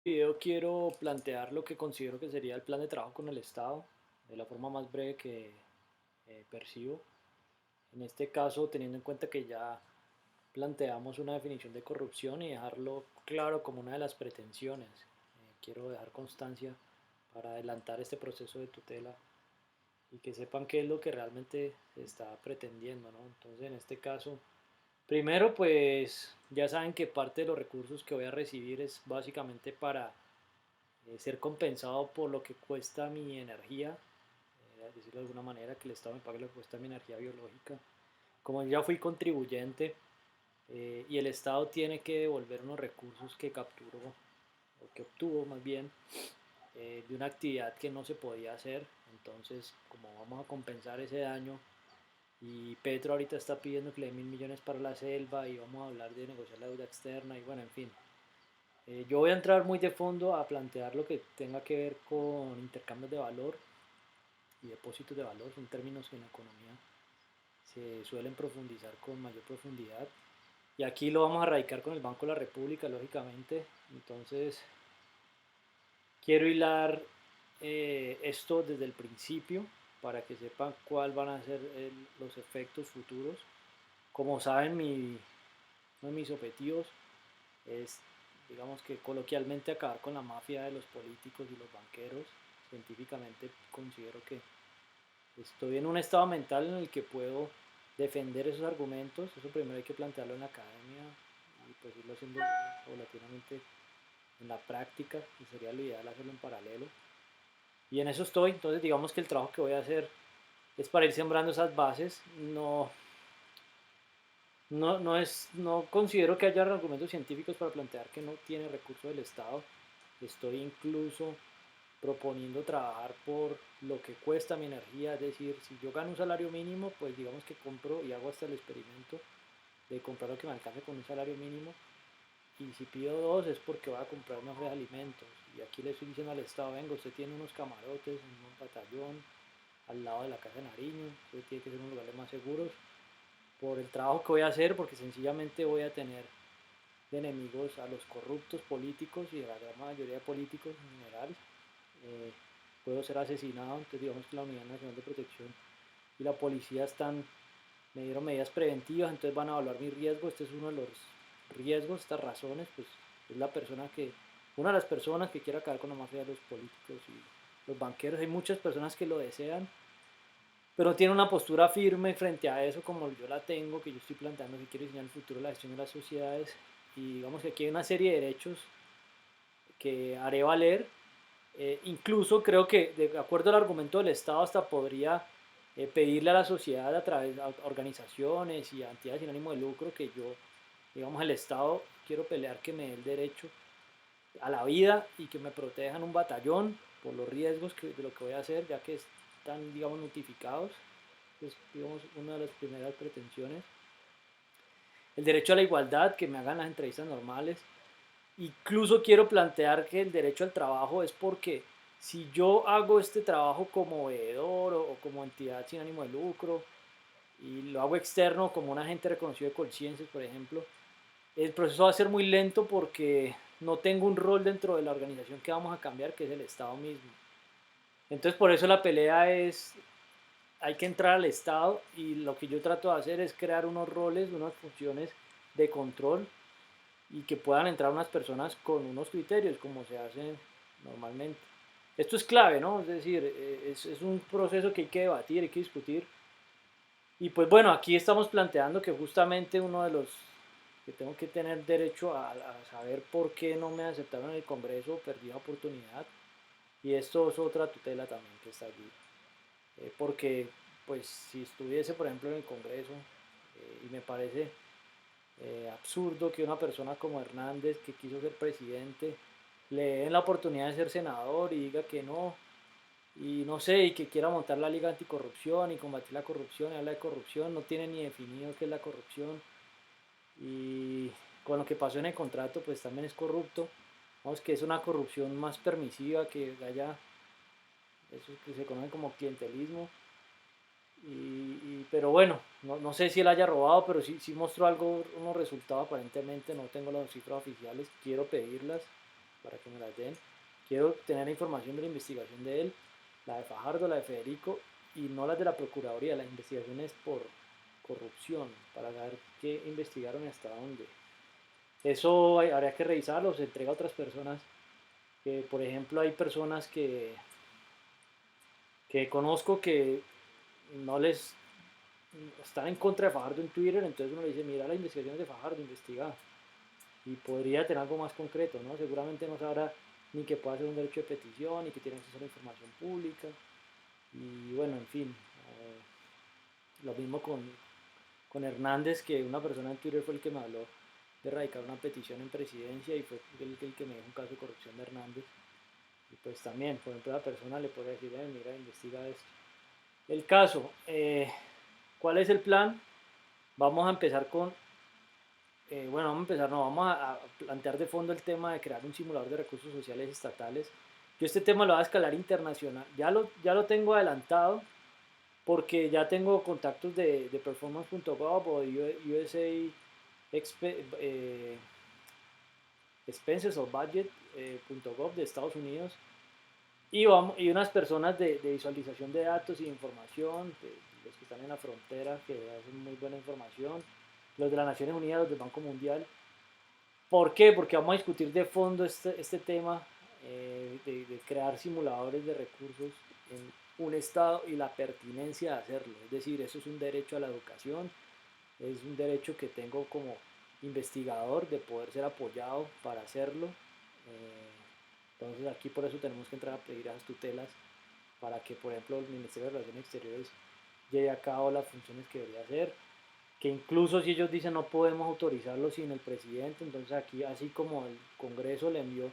Video quiero plantear lo que considero que sería el plan de trabajo con el Estado, de la forma más breve que percibo. En este caso, teniendo en cuenta que ya planteamos una definición de corrupción y dejarlo claro como una de las pretensiones. Quiero dejar constancia para adelantar este proceso de tutela y que sepan qué es lo que realmente se está pretendiendo, ¿no? Entonces, en este caso, primero, pues ya saben que parte de los recursos que voy a recibir es básicamente para ser compensado por lo que cuesta mi energía, decirlo de alguna manera, que el Estado me pague lo que cuesta mi energía biológica. Como ya fui contribuyente y el Estado tiene que devolver unos recursos que capturó, o que obtuvo más bien, de una actividad que no se podía hacer, entonces como vamos a compensar ese daño y Petro ahorita está pidiendo que le den 1.000 millones para la selva y vamos a hablar de negociar la deuda externa y bueno, en fin, yo voy a entrar muy de fondo a plantear lo que tenga que ver con intercambios de valor y depósitos de valor, son términos que en la economía se suelen profundizar con mayor profundidad. Y aquí lo vamos a radicar con el Banco de la República, lógicamente. Entonces, quiero hilar esto desde el principio para que sepan cuáles van a ser los efectos futuros. Como saben, uno de mis objetivos es, digamos que coloquialmente, acabar con la mafia de los políticos y los banqueros. Científicamente considero que estoy en un estado mental en el que puedo defender esos argumentos. Eso primero hay que plantearlo en la academia y pues irlo haciendo paulatinamente en la práctica, y sería lo ideal hacerlo en paralelo. Y en eso estoy, entonces digamos que el trabajo que voy a hacer es para ir sembrando esas bases. No considero que haya argumentos científicos para plantear que no tiene recurso del Estado. Estoy incluso proponiendo trabajar por lo que cuesta mi energía, es decir, si yo gano un salario mínimo, pues digamos que compro y hago hasta el experimento de comprar lo que me alcance con un salario mínimo, y si pido dos es porque voy a comprar mejores alimentos. Y aquí le estoy diciendo al Estado, venga, usted tiene unos camarotes en un batallón al lado de la casa de Nariño, usted tiene que ser unos lugares más seguros por el trabajo que voy a hacer, porque sencillamente voy a tener de enemigos a los corruptos políticos y a la gran mayoría de políticos en general. Eh, Puedo ser asesinado, entonces digamos que la Unidad Nacional de Protección y la policía me dieron medidas preventivas, entonces van a evaluar mi riesgo. Este es uno de los riesgos, estas razones, pues es una de las personas que quiere acabar con la mafia de los políticos y los banqueros. Hay muchas personas que lo desean, pero no tienen una postura firme frente a eso como yo la tengo, que yo estoy planteando, que quiero diseñar el futuro de la gestión de las sociedades. Y digamos que aquí hay una serie de derechos que haré valer. Incluso creo que, de acuerdo al argumento del Estado, hasta podría pedirle a la sociedad, a través de organizaciones y entidades sin ánimo de lucro, que yo, digamos, el Estado, quiero pelear que me dé el derecho a la vida y que me protejan un batallón por los riesgos de lo que voy a hacer, ya que están, digamos, notificados. Es, digamos, una de las primeras pretensiones. El derecho a la igualdad, que me hagan las entrevistas normales. Incluso quiero plantear que el derecho al trabajo es porque si yo hago este trabajo como veedor o como entidad sin ánimo de lucro y lo hago externo como un agente reconocido de conciencias, por ejemplo, el proceso va a ser muy lento porque no tengo un rol dentro de la organización que vamos a cambiar, que es el Estado mismo. Entonces por eso la pelea es, hay que entrar al Estado, y lo que yo trato de hacer es crear unos roles, unas funciones de control, y que puedan entrar unas personas con unos criterios como se hace normalmente. Esto es clave, ¿no? Es decir, es un proceso que hay que debatir, hay que discutir. Y pues bueno, aquí estamos planteando que justamente uno de los que tengo que tener derecho a saber por qué no me aceptaron en el Congreso, perdí la oportunidad. Y esto es otra tutela también que está allí. Porque pues si estuviese, por ejemplo, en el Congreso, y me parece absurdo que una persona como Hernández, que quiso ser presidente, le den la oportunidad de ser senador y diga que no, y no sé, y que quiera montar la Liga Anticorrupción y combatir la corrupción y habla de corrupción, no tiene ni definido qué es la corrupción, y con lo que pasó en el contrato pues también es corrupto. Vamos, que es una corrupción más permisiva, que haya eso que se conoce como clientelismo. Pero bueno, no sé si él haya robado, pero sí mostró algo, unos resultados aparentemente. No tengo las cifras oficiales, quiero pedirlas. para que me las den. Quiero tener la información de la investigación de él, la de Fajardo, la de Federico, y no las de la Procuraduría. Las investigaciones por corrupción, para saber qué investigaron y hasta dónde. Eso habría que revisarlo, se entrega a otras personas. Por ejemplo, hay personas que conozco que no les están en contra de Fajardo en Twitter, entonces uno le dice, mira las investigaciones de Fajardo, investiga. Y podría tener algo más concreto, ¿no? Seguramente no sabrá ni que pueda hacer un derecho de petición, ni que tiene acceso a la información pública. Y bueno, en fin, lo mismo con Hernández, que una persona en Twitter fue el que me habló de radicar una petición en presidencia y fue el que me dijo un caso de corrupción de Hernández. Y pues también, por ejemplo, la persona le puede decir, mira, investiga esto. El caso, ¿cuál es el plan? Vamos a empezar bueno, vamos a empezar, no, vamos a plantear de fondo el tema de crear un simulador de recursos sociales estatales. Yo este tema lo voy a escalar internacional, ya lo tengo adelantado porque ya tengo contactos de performance.gov o de USA Expenses o Budget.gov de Estados Unidos y unas personas de visualización de datos y de información, los que están en la frontera que hacen muy buena información, los de las Naciones Unidas, los del Banco Mundial. ¿Por qué? Porque vamos a discutir de fondo este tema de crear simuladores de recursos en un estado y la pertinencia de hacerlo. Es decir, eso es un derecho a la educación, es un derecho que tengo como investigador de poder ser apoyado para hacerlo. Entonces aquí por eso tenemos que entrar a pedir esas tutelas para que, por ejemplo, el Ministerio de Relaciones Exteriores lleve a cabo las funciones que debería hacer, que incluso si ellos dicen no podemos autorizarlo sin el presidente, entonces aquí así como el Congreso le envió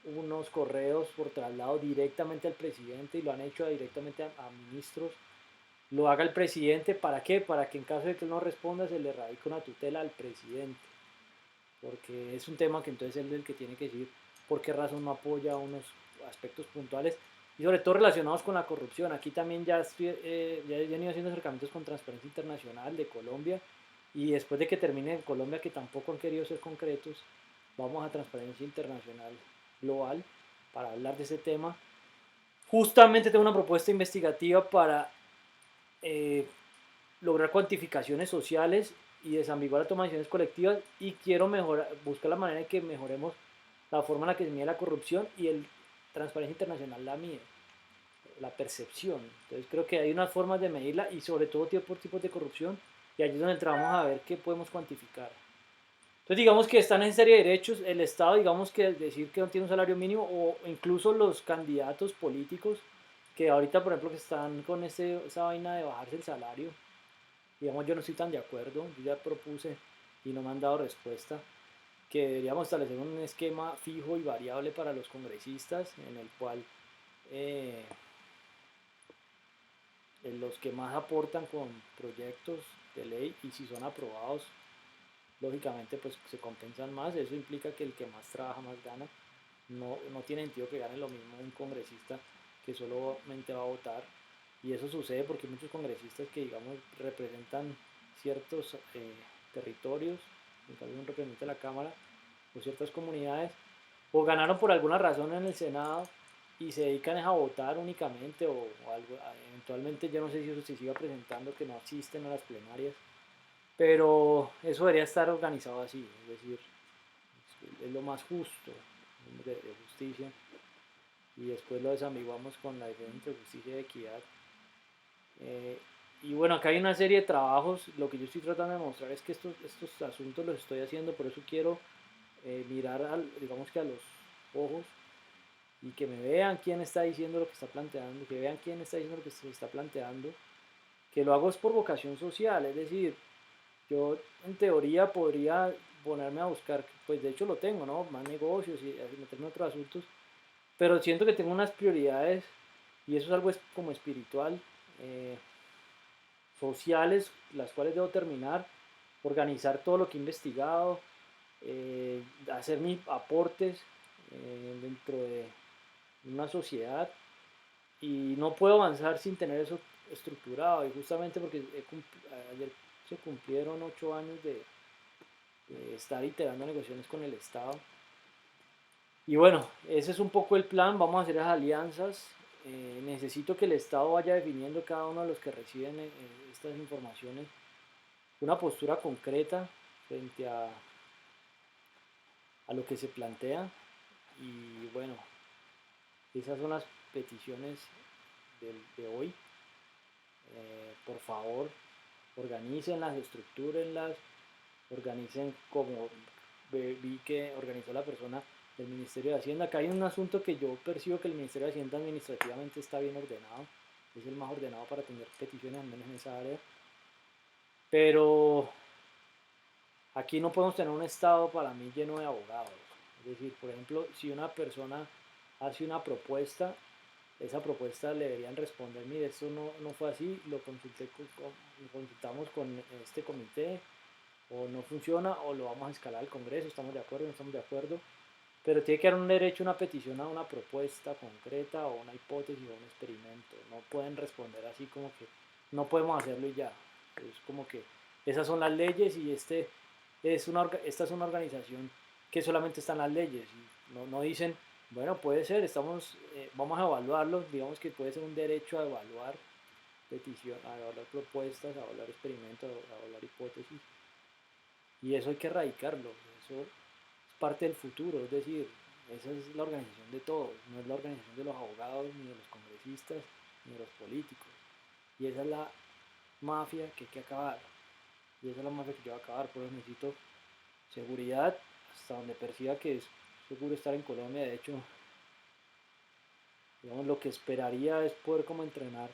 unos correos por traslado directamente al presidente y lo han hecho directamente a ministros, lo haga el presidente. ¿Para qué? Para que en caso de que él no responda se le radique una tutela al presidente, porque es un tema que entonces él es el que tiene que decir por qué razón no apoya unos aspectos puntuales y sobre todo relacionados con la corrupción. Aquí también ya he venido haciendo acercamientos con Transparencia Internacional de Colombia y después de que termine en Colombia, que tampoco han querido ser concretos, vamos a Transparencia Internacional Global para hablar de ese tema. Justamente tengo una propuesta investigativa para eh, lograr cuantificaciones sociales y desambiguar la toma de decisiones colectivas y quiero buscar la manera de que mejoremos la forma en la que se mide la corrupción y el Transparencia Internacional la mide, la percepción. Entonces creo que hay unas formas de medirla y sobre todo por tipos de corrupción y allí es donde entramos a ver qué podemos cuantificar. Entonces digamos que están en serie de derechos, el Estado digamos que decir que no tiene un salario mínimo o incluso los candidatos políticos que ahorita por ejemplo que están con esa vaina de bajarse el salario, digamos yo no estoy tan de acuerdo, yo ya propuse y no me han dado respuesta que deberíamos establecer un esquema fijo y variable para los congresistas en el cual eh, los que más aportan con proyectos de ley y si son aprobados lógicamente pues se compensan más. Eso implica que el que más trabaja más gana. No tiene sentido que gane lo mismo un congresista que solamente va a votar. Y eso sucede porque hay muchos congresistas que, digamos, representan ciertos territorios, en caso de un representante de la Cámara, o ciertas comunidades, o ganaron por alguna razón en el Senado y se dedican a votar únicamente, o algo, eventualmente yo no sé si eso se siga presentando, que no asisten a las plenarias, pero eso debería estar organizado así, es decir, es lo más justo de justicia y después lo desambiguamos con la diferencia entre justicia y equidad. Eh, y bueno, acá hay una serie de trabajos, lo que yo estoy tratando de mostrar es que estos asuntos los estoy haciendo, por eso quiero mirar, digamos que a los ojos y que me vean quién está diciendo lo que está planteando, que vean quién está diciendo lo que se está planteando, que lo hago es por vocación social, es decir, yo en teoría podría ponerme a buscar, pues de hecho lo tengo, ¿no? Más negocios y meterme en otros asuntos, pero siento que tengo unas prioridades y eso es algo como espiritual, eh, sociales, las cuales debo terminar, organizar todo lo que he investigado, hacer mis aportes dentro de una sociedad y no puedo avanzar sin tener eso estructurado y justamente porque ayer se cumplieron 8 años de estar iterando negociaciones con el Estado Y bueno, ese es un poco el plan, vamos a hacer las alianzas. Necesito que el Estado vaya definiendo cada uno de los que reciben estas informaciones una postura concreta frente a lo que se plantea. Y bueno, esas son las peticiones de hoy. Por favor, organícenlas, estructúrenlas, organicen como vi que organizó la persona del Ministerio de Hacienda. Acá hay un asunto que yo percibo que el Ministerio de Hacienda administrativamente está bien ordenado, es el más ordenado para tener peticiones, al menos en esa área. Pero aquí no podemos tener un Estado para mí lleno de abogados. Es decir, por ejemplo, si una persona hace una propuesta, esa propuesta le deberían responder, mire, esto no fue así, lo consultamos con este comité, o no funciona, o lo vamos a escalar al Congreso, estamos de acuerdo, no estamos de acuerdo, pero tiene que haber un derecho, una petición a una propuesta concreta o una hipótesis o un experimento. No pueden responder así como que no podemos hacerlo y ya. Es como que esas son las leyes y esta es una organización que solamente están las leyes. Y no dicen, bueno, puede ser, vamos a evaluarlo, digamos que puede ser un derecho a evaluar a evaluar propuestas, a evaluar experimentos, a evaluar hipótesis. Y eso hay que erradicarlo. Eso parte del futuro, es decir, esa es la organización de todos, no es la organización de los abogados, ni de los congresistas, ni de los políticos. Y esa es la mafia que hay que acabar. Y esa es la mafia que yo voy a acabar, por eso necesito seguridad hasta donde perciba que es seguro estar en Colombia. De hecho, digamos, lo que esperaría es poder como entrenar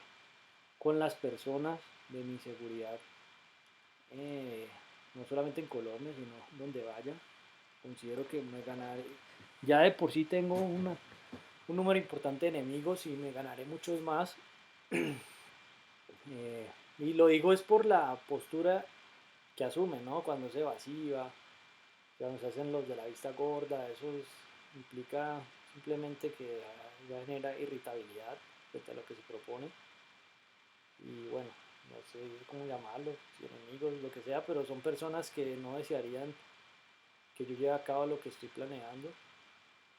con las personas de mi seguridad, no solamente en Colombia, sino donde vaya. Considero que me ganaré, ya de por sí tengo un número importante de enemigos y me ganaré muchos más. Y lo digo es por la postura que asumen, ¿no? Cuando se evasiva, cuando se hacen los de la vista gorda, implica simplemente que ya genera irritabilidad frente a lo que se propone. Y bueno, no sé cómo llamarlo, si enemigos, lo que sea, pero son personas que no desearían que yo lleve a cabo lo que estoy planeando.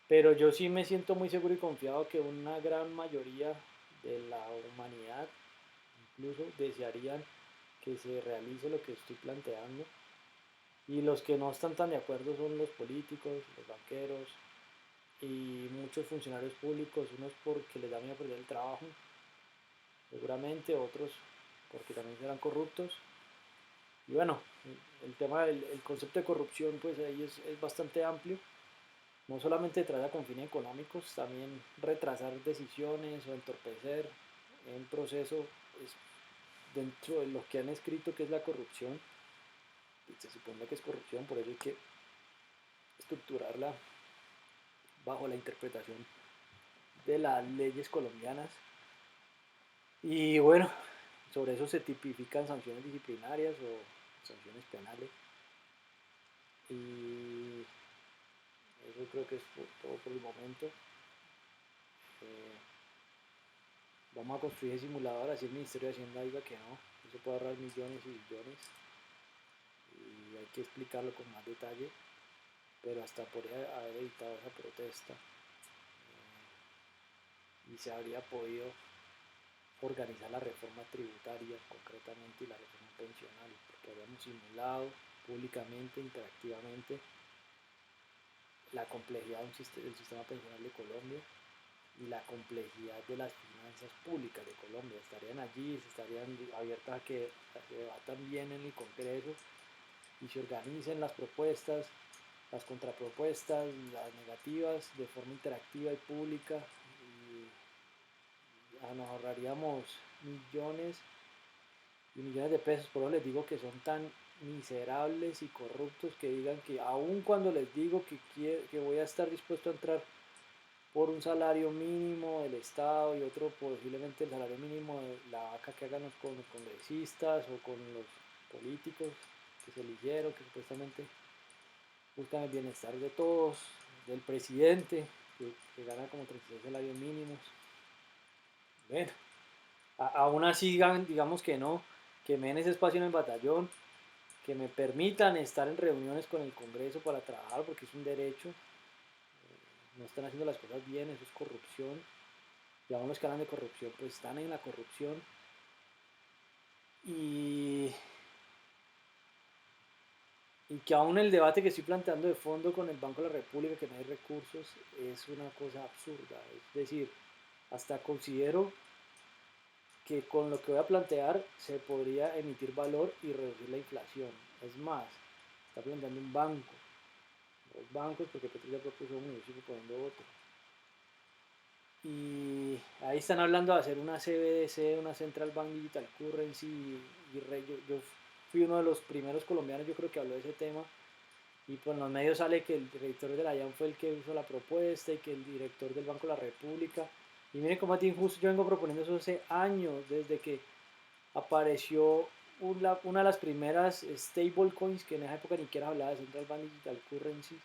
Pero yo sí me siento muy seguro y confiado que una gran mayoría de la humanidad incluso desearían que se realice lo que estoy planteando. Y los que no están tan de acuerdo son los políticos, los banqueros y muchos funcionarios públicos, unos porque les da miedo perder el trabajo, seguramente, otros porque también serán corruptos. Y bueno, el tema el concepto de corrupción pues ahí es bastante amplio. No solamente trae con fines económicos, también retrasar decisiones o entorpecer un proceso es dentro de lo que han escrito que es la corrupción. Y se supone que es corrupción, por eso hay que estructurarla bajo la interpretación de las leyes colombianas. Y bueno, sobre eso se tipifican sanciones disciplinarias o sanciones penales. Y eso creo que es todo por el momento. Vamos a construir el simulador, así el Ministerio de Hacienda diga que no, eso puede ahorrar millones y billones y hay que explicarlo con más detalle, pero hasta podría haber evitado esa protesta y se habría podido organizar la reforma tributaria concretamente y la reforma pensional, porque habíamos simulado públicamente, interactivamente, la complejidad del sistema pensional de Colombia y la complejidad de las finanzas públicas de Colombia. Estarían allí, estarían abiertas a que se debatan bien en el Congreso y se organicen las propuestas, las contrapropuestas, las negativas de forma interactiva y pública. Y nos ahorraríamos millones y millones de pesos. Por eso les digo que son tan miserables y corruptos que digan que aun cuando les digo que voy a estar dispuesto a entrar por un salario mínimo del Estado y otro posiblemente el salario mínimo de la vaca que hagan con los congresistas o con los políticos que se eligieron, que supuestamente buscan el bienestar de todos, del presidente, que gana como 36 salarios mínimos. Bueno, aún así digamos que no, que me den ese espacio en el batallón, que me permitan estar en reuniones con el Congreso para trabajar, porque es un derecho. no están haciendo las cosas bien, eso es corrupción, y aún los que hablan de corrupción pues están en la corrupción, y, y que aún el debate que estoy planteando de fondo con el Banco de la República, que no hay recursos, es una cosa absurda. Es decir, hasta considero que con lo que voy a plantear se podría emitir valor y reducir la inflación. Es más, está planteando un banco, dos bancos, porque Petro ya propuso uno y yo estoy proponiendo otro. Y ahí están hablando de hacer una CBDC, una Central Bank Digital Currency, yo fui uno de los primeros colombianos, yo creo que habló de ese tema, y pues en los medios sale que el director de la IAM fue el que hizo la propuesta y que el director del Banco de la República, y miren cómo a ti injusto, yo vengo proponiendo eso hace años, desde que apareció una de las primeras stablecoins, que en esa época ni siquiera hablaba de Central Bank Digital Currency,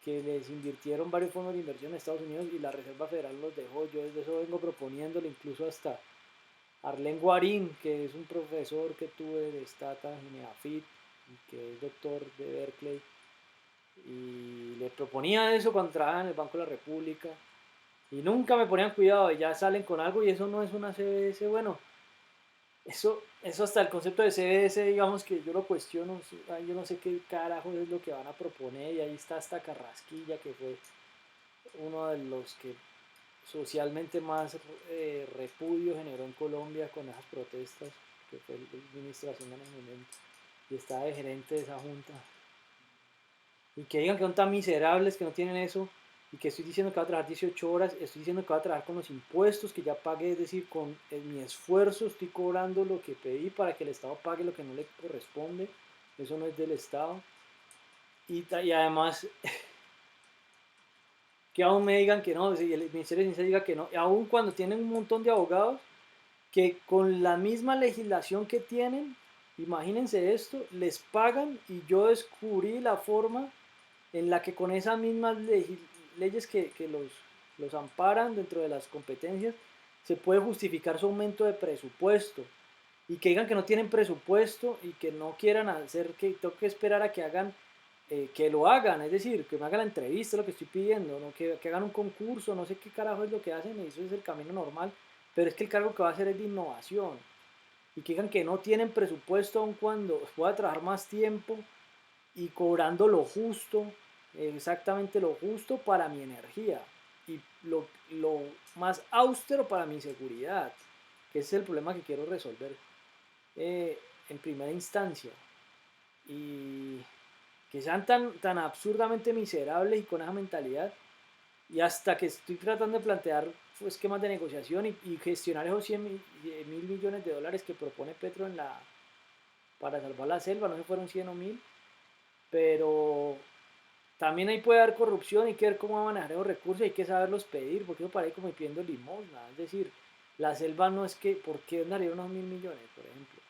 que les invirtieron varios fondos de inversión en Estados Unidos y la Reserva Federal los dejó. Yo desde eso vengo proponiéndole, incluso hasta Arlen Guarín, que es un profesor que tuve de Stata en EAFIT, que es doctor de Berkeley, y le proponía eso cuando trabajaba en el Banco de la República, y nunca me ponían cuidado, y ya salen con algo, y eso no es una CBS. Bueno, eso hasta el concepto de CBS, digamos que yo lo cuestiono, yo no sé qué carajo es lo que van a proponer, y ahí está hasta Carrasquilla, que fue uno de los que socialmente más repudio generó en Colombia con esas protestas, que fue el ministro de Hacienda en ese momento, y estaba de gerente de esa junta. Y que digan que son tan miserables, que no tienen eso, y que estoy diciendo que va a trabajar 18 horas, estoy diciendo que va a trabajar con los impuestos que ya pagué, es decir, con mi esfuerzo estoy cobrando lo que pedí para que el Estado pague lo que no le corresponde, eso no es del Estado. Y además, que aún me digan que no, si el Ministerio de Ciencia diga que no, y aún cuando tienen un montón de abogados que con la misma legislación que tienen, imagínense esto, les pagan, y yo descubrí la forma en la que con esas mismas leyes que los amparan dentro de las competencias, se puede justificar su aumento de presupuesto, y que digan que no tienen presupuesto y que no quieran hacer, que tengo que esperar a que hagan, que lo hagan, es decir, que me hagan la entrevista, lo que estoy pidiendo, ¿no? Que hagan un concurso, no sé qué carajo es lo que hacen, eso es el camino normal, pero es que el cargo que va a hacer es de innovación, y que digan que no tienen presupuesto aun cuando pueda trabajar más tiempo y cobrando lo justo, exactamente lo justo para mi energía, y lo más austero para mi seguridad, que ese es el problema que quiero resolver en primera instancia. Y que sean tan absurdamente miserables y con esa mentalidad, y hasta que estoy tratando de plantear esquemas de negociación y gestionar esos 100.000 millones de dólares que propone Petro para salvar la selva, no se fueron 100 o 1000, pero también ahí puede haber corrupción, hay que ver cómo manejar esos recursos, hay que saberlos pedir, porque eso parece como pidiendo limosna, es decir, la selva no es que, ¿por qué darían unos 1000 millones, por ejemplo?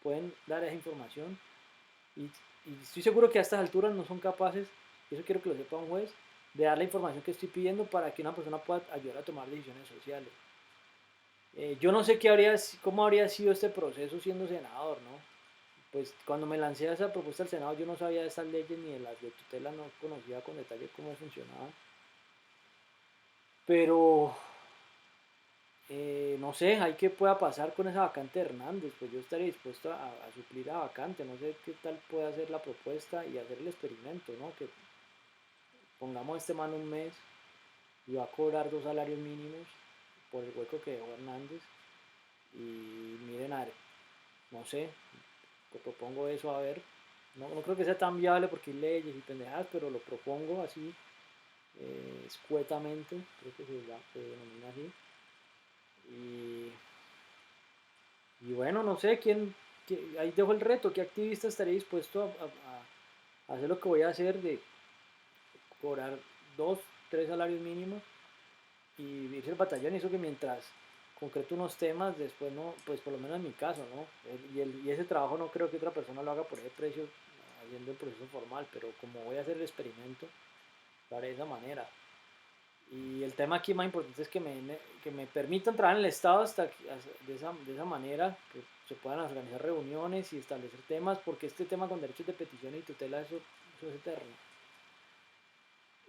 Pueden dar esa información, y, y estoy seguro que a estas alturas no son capaces, y eso quiero que lo sepa un juez, de dar la información que estoy pidiendo para que una persona pueda ayudar a tomar decisiones sociales. Yo no sé cómo habría sido este proceso siendo senador, ¿no? Pues cuando me lancé a esa propuesta al Senado yo no sabía de estas leyes ni de las de tutela, no conocía con detalle cómo funcionaba, pero no sé, hay que pueda pasar con esa vacante de Hernández, pues yo estaría dispuesto a suplir a vacante, no sé qué tal puede hacer la propuesta y hacer el experimento, ¿no? Que pongamos este man un mes y va a cobrar 2 salarios mínimos por el hueco que dejó Hernández, y miren, a ver, no sé, te propongo eso, a ver, no creo que sea tan viable porque hay leyes y pendejadas, pero lo propongo así, escuetamente, creo que se denomina así. Y, y bueno, no sé ahí dejo el reto, qué activista estaría dispuesto a hacer lo que voy a hacer de cobrar 2, 3 salarios mínimos y irse al batallón, y eso que mientras concreto unos temas, después no, pues por lo menos en mi caso, ¿no? Y ese trabajo no creo que otra persona lo haga por ese precio, haciendo el proceso formal, pero como voy a hacer el experimento, lo haré de esa manera. Y el tema aquí más importante es que me permitan trabajar en el Estado de esa manera, que se puedan organizar reuniones y establecer temas, porque este tema con derechos de petición y tutela, eso es eterno.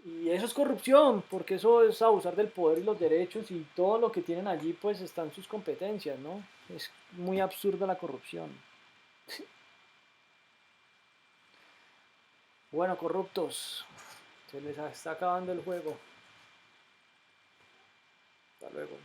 Y eso es corrupción, porque eso es abusar del poder y los derechos y todo lo que tienen allí pues están sus competencias, ¿no? Es muy absurda la corrupción. Bueno, corruptos, se les está acabando el juego. Hasta luego.